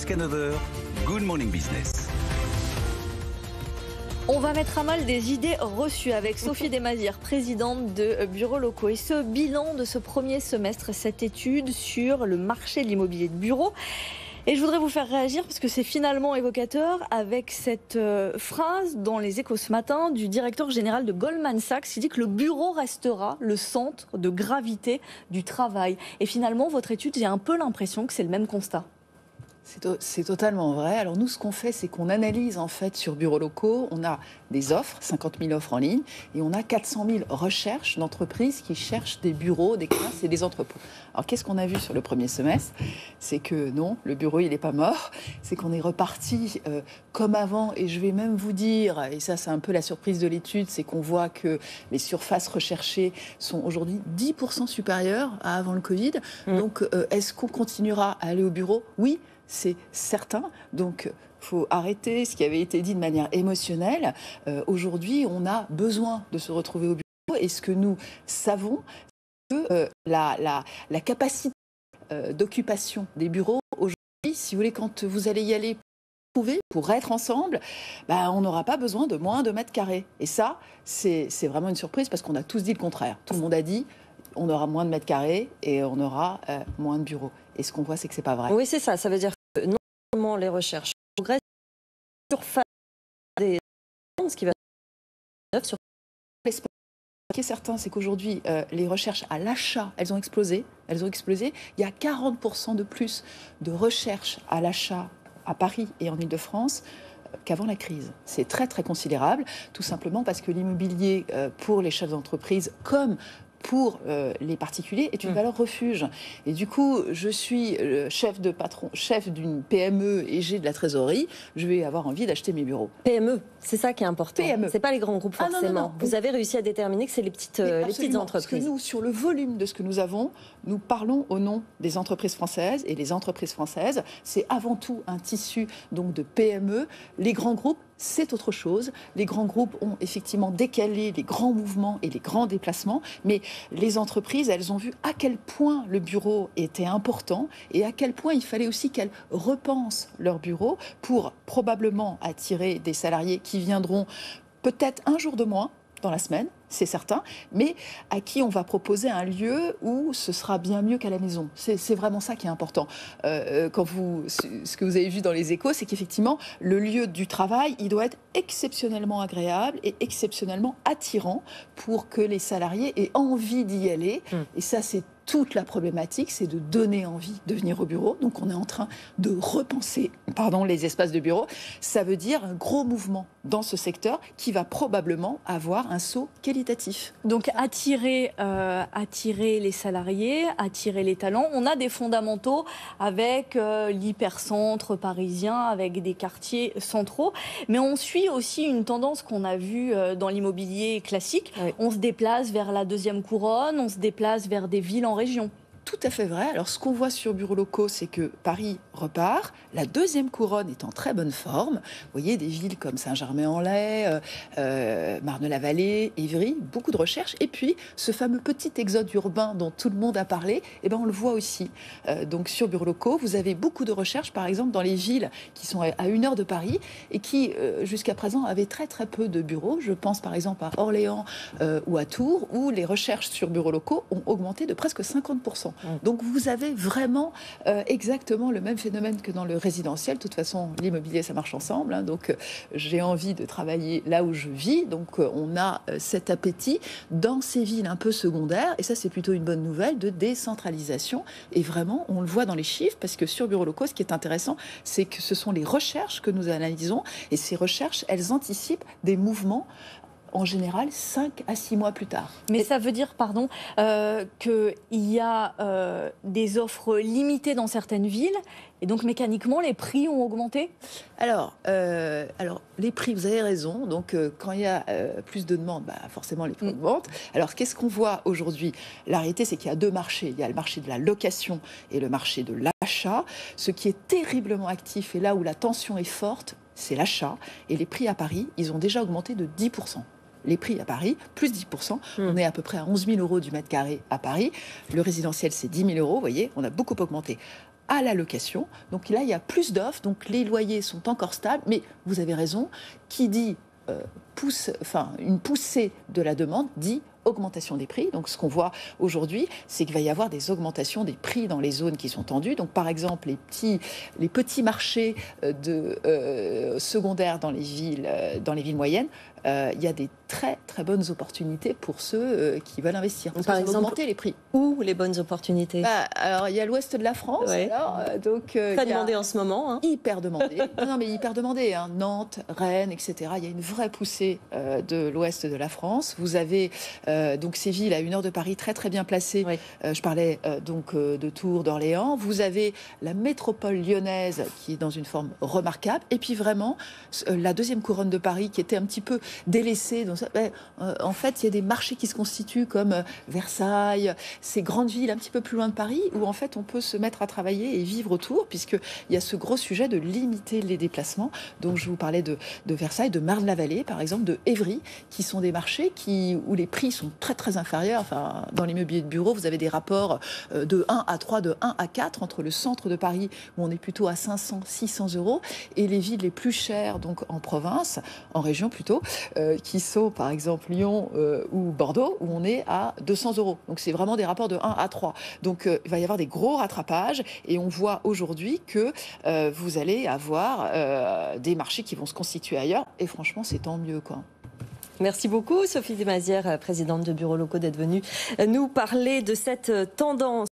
Jusqu'à 9h, Good Morning Business. On va mettre à mal des idées reçues avec Sophie Desmazières, présidente de Bureaux Locaux. Et ce bilan de ce premier semestre, cette étude sur le marché de l'immobilier de bureau. Et je voudrais vous faire réagir parce que c'est finalement évocateur avec cette phrase dans les Échos ce matin du directeur général de Goldman Sachs qui dit que le bureau restera le centre de gravité du travail. Et finalement, votre étude, j'ai un peu l'impression que c'est le même constat. C'est totalement vrai. Alors nous, ce qu'on fait, c'est qu'on analyse en fait sur Bureaux Locaux. On a des offres, 50 000 offres en ligne, et on a 400 000 recherches d'entreprises qui cherchent des bureaux, des classes et des entrepôts. Alors qu'est-ce qu'on a vu sur le premier semestre ? C'est que non, le bureau, il n'est pas mort. C'est qu'on est reparti comme avant. Et je vais même vous dire, et ça c'est un peu la surprise de l'étude, c'est qu'on voit que les surfaces recherchées sont aujourd'hui 10% supérieures à avant le Covid. Donc est-ce qu'on continuera à aller au bureau ? Oui. C'est certain. Donc, il faut arrêter ce qui avait été dit de manière émotionnelle. Aujourd'hui, on a besoin de se retrouver au bureau. Et ce que nous savons, c'est que la capacité d'occupation des bureaux, aujourd'hui, si vous voulez, quand vous allez y aller pour être ensemble, on n'aura pas besoin de moins de mètres carrés. Et ça, c'est vraiment une surprise parce qu'on a tous dit le contraire. Tout le monde a dit on aura moins de mètres carrés et on aura moins de bureaux. Et ce qu'on voit, c'est que c'est pas vrai. Oui, c'est ça. Ça veut dire que non seulement les recherches progressent, surface des ce qui va être sur. Ce qui est certain, c'est qu'aujourd'hui, les recherches à l'achat, elles ont explosé. Il y a 40% de plus de recherches à l'achat à Paris et en Île-de-France qu'avant la crise. C'est très, très considérable, tout simplement parce que l'immobilier, pour les chefs d'entreprise, comme pour les particuliers, est une valeur refuge. Et du coup, je suis chef d'une PME et j'ai de la trésorerie, je vais avoir envie d'acheter mes bureaux. PME, c'est ça qui est important. PME. C'est pas les grands groupes forcément. Non. Vous avez réussi à déterminer que c'est les petites entreprises. Parce que nous, sur le volume de ce que nous avons, nous parlons au nom des entreprises françaises. Et les entreprises françaises, c'est avant tout un tissu donc de PME. Les grands groupes, c'est autre chose. Les grands groupes ont effectivement décalé les grands mouvements et les grands déplacements, mais les entreprises, elles ont vu à quel point le bureau était important et à quel point il fallait aussi qu'elles repensent leur bureau pour probablement attirer des salariés qui viendront peut-être un jour de moins dans la semaine, c'est certain, mais à qui on va proposer un lieu où ce sera bien mieux qu'à la maison. C'est vraiment ça qui est important. Ce que vous avez vu dans les Échos, c'est qu'effectivement, le lieu du travail, il doit être exceptionnellement agréable et exceptionnellement attirant pour que les salariés aient envie d'y aller. Et ça, c'est toute la problématique, c'est de donner envie de venir au bureau. Donc, on est en train de repenser les espaces de bureau. Ça veut dire un gros mouvement dans ce secteur qui va probablement avoir un saut qualitatif. Donc, attirer les salariés, attirer les talents. On a des fondamentaux avec l'hypercentre parisien, avec des quartiers centraux. Mais on suit aussi une tendance qu'on a vue dans l'immobilier classique. Oui. On se déplace vers la deuxième couronne, on se déplace vers des villes en région. Tout à fait vrai. Alors, ce qu'on voit sur Bureaux Locaux, c'est que Paris repart. La deuxième couronne est en très bonne forme. Vous voyez, des villes comme Saint-Germain-en-Laye, Marne-la-Vallée, Évry, beaucoup de recherches. Et puis, ce fameux petit exode urbain dont tout le monde a parlé, on le voit aussi. Donc, sur Bureaux Locaux, vous avez beaucoup de recherches, par exemple, dans les villes qui sont à 1 heure de Paris et qui, jusqu'à présent, avaient très, très peu de bureaux. Je pense, par exemple, à Orléans ou à Tours, où les recherches sur Bureaux Locaux ont augmenté de presque 50%. Donc vous avez vraiment exactement le même phénomène que dans le résidentiel. De toute façon, l'immobilier, ça marche ensemble. Donc j'ai envie de travailler là où je vis. Donc on a cet appétit dans ces villes un peu secondaires. Et ça, c'est plutôt une bonne nouvelle de décentralisation. Et vraiment, on le voit dans les chiffres, parce que sur Bureaux Locaux, ce qui est intéressant, c'est que ce sont les recherches que nous analysons. Et ces recherches, elles anticipent des mouvements en général 5 à 6 mois plus tard. Mais ça veut dire, qu'il y a des offres limitées dans certaines villes et donc mécaniquement les prix ont augmenté ? Alors les prix, vous avez raison. Donc quand il y a plus de demandes, forcément les prix augmentent. Alors qu'est-ce qu'on voit aujourd'hui ? La réalité, c'est qu'il y a deux marchés. Il y a le marché de la location et le marché de l'achat. Ce qui est terriblement actif et là où la tension est forte, c'est l'achat. Et les prix à Paris, ils ont déjà augmenté de 10%. Les prix à Paris, plus 10%. On est à peu près à 11 000 € du mètre carré à Paris. Le résidentiel, c'est 10 000 €. Vous voyez, on a beaucoup augmenté. à la location. Donc là, il y a plus d'offres, donc les loyers sont encore stables, mais vous avez raison, qui dit une poussée de la demande dit augmentation des prix. Donc ce qu'on voit aujourd'hui, c'est qu'il va y avoir des augmentations des prix dans les zones qui sont tendues. Donc par exemple, les petits marchés secondaires dans les villes moyennes, il y a des très très bonnes opportunités pour ceux qui veulent investir. Parce par que ça va exemple, augmenter les prix. Où les bonnes opportunités? Alors il y a l'ouest de la France, Ouais. Très demandé en ce moment. Hein. Hyper demandé. non, mais hyper demandé. Hein. Nantes, Rennes, etc. Il y a une vraie poussée de l'ouest de la France. Vous avez donc ces villes à 1 heure de Paris très très bien placées. Oui. Je parlais de Tours, d'Orléans. Vous avez la métropole lyonnaise qui est dans une forme remarquable. Et puis vraiment, la deuxième couronne de Paris qui était un petit peu délaissée. Donc, en fait, il y a des marchés qui se constituent comme Versailles, ces grandes villes un petit peu plus loin de Paris où en fait on peut se mettre à travailler et vivre autour puisqu'il y a ce gros sujet de limiter les déplacements. Donc je vous parlais de Versailles, de Marne-la-Vallée par exemple, de Évry, qui sont des marchés où les prix sont très très inférieurs. Enfin, dans l'immobilier de bureau, vous avez des rapports de 1 à 3, de 1 à 4 entre le centre de Paris où on est plutôt à 500, 600 euros et les villes les plus chères, donc en province, en région plutôt, qui sont par exemple Lyon ou Bordeaux où on est à 200 euros. Donc c'est vraiment des rapports de 1 à 3. Donc il va y avoir des gros rattrapages et on voit aujourd'hui que vous allez avoir des marchés qui vont se constituer ailleurs et franchement c'est tant mieux quoi. Merci beaucoup Sophie Desmazières, présidente de Bureaux Locaux, d'être venue nous parler de cette tendance.